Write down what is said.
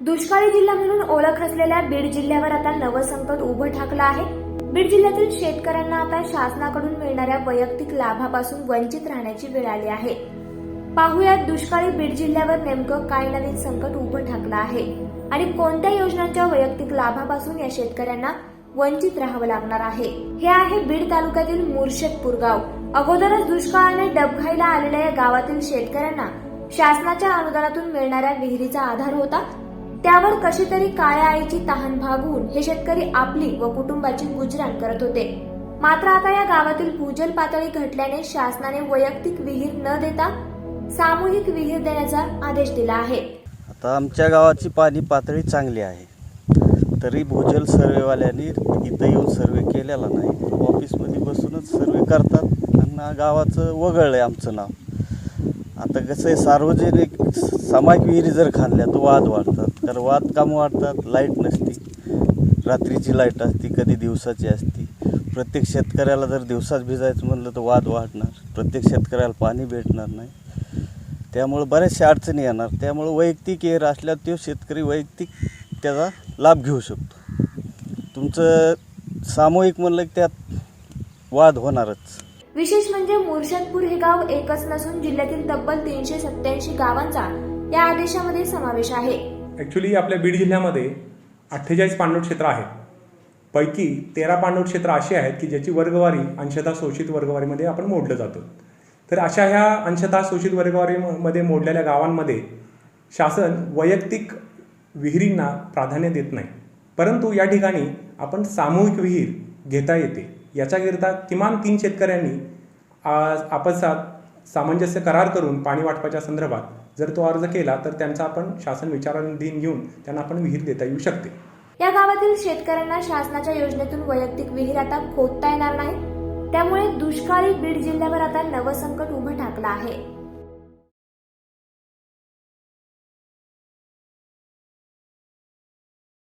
दुष्काळी जिल्हा म्हणून ओळख असलेल्या बीड जिल्ह्यावर आता नवं संकट उभं ठाकलं आहे। बीड जिल्ह्यातील शेतकऱ्यांना आता शासनाकडून मिळणाऱ्या वैयक्तिक लाभापासून वंचित राहण्याची वेळ आली आहे। पाहुयात दुष्काळी बीड जिल्ह्यावर नेमकं काय नवीन संकट उभं ठाकलं आहे आणि कोणत्या योजनांच्या वैयक्तिक लाभापासून या शेतकऱ्यांना वंचित राहावं लागणार आहे। हे आहे बीड तालुक्यातील मुर्शेदपूर गाव। अगोदरच दुष्काळाने डबघाईला आलेल्या या गावातील शेतकऱ्यांना शासनाच्या अनुदानातून मिळणाऱ्या विहिरीचा आधार होता। त्यावर कशी तरी काळ्या आईची तहान भागवून हे शेतकरी आपली व कुटुंबाची गुजराण करत होते। मात्र आता या गावातील भूजल पातळी घटल्याने शासनाने वैयक्तिक विहीर न देता सामूहिक विहीर देण्याचा आदेश दिला आहे। आता आमच्या गावाची पाणी पातळी चांगली आहे, तरी भूजल सर्वेवाल्यांनी इथं येऊन सर्वे केलेला नाही। ऑफिसमध्ये बसूनच सर्वे करतात आणि गावाचं वगळलंय आमचं नाव। आता कसं आहे, सार्वजनिक सामायिक विहिरी जर खाणल्या तर वाद वाढतात, तर वाद काम वाढतात। लाईट नसती, रात्रीची लाईट असती, कधी दिवसाची असती। प्रत्येक शेतकऱ्याला जर दिवसाच भिजायचं म्हणलं तर वाद वाढणार, प्रत्येक शेतकऱ्याला पाणी भेटणार नाही। त्यामुळे बऱ्याचशा अडचणी येणार। त्यामुळे वैयक्तिक विहीर असल्यावर तो शेतकरी वैयक्तिक त्याचा लाभ घेऊ शकतो। तुमचं सामूहिक म्हणलं की त्यात वाद होणारच। विशेष म्हणजे मुर्शेदपूर हे गाव एकच नसून जिल्ह्यातील तब्बल 387 गावांचा या आदेशामध्ये समावेश आहे। ॲक्च्युली आपल्या बीड जिल्ह्यामध्ये 48 पाणलोट क्षेत्र आहेत। पैकी 13 पाणलोट क्षेत्र अशी आहेत की ज्याची वर्गवारी अंशतः शोषित वर्गवारीमध्ये आपण मोडलं जातो। तर अशा ह्या अंशतः शोषित वर्गवारीमध्ये मोडलेल्या गावांमध्ये शासन वैयक्तिक विहिरींना प्राधान्य देत नाही, परंतु या ठिकाणी आपण सामूहिक विहीर घेता येते। याच्याकरिता किमान 3 शेतकऱ्यांनी आपसात सामंजस्य करार करून पाणी वाटपाच्या संदर्भात जर तो अर्ज केला तर त्यांचा आपण शासन विचाराधीन घेऊन त्यांना आपण विहीर देता येऊ शकते। या गावातील शेतकऱ्यांना शासनाच्या योजनेतून वैयक्तिक विहीर आता खोदता येणार नाही। त्यामुळे दुष्काळी बीड जिल्ह्यावर आता नवं संकट उभं ठाकलं आहे।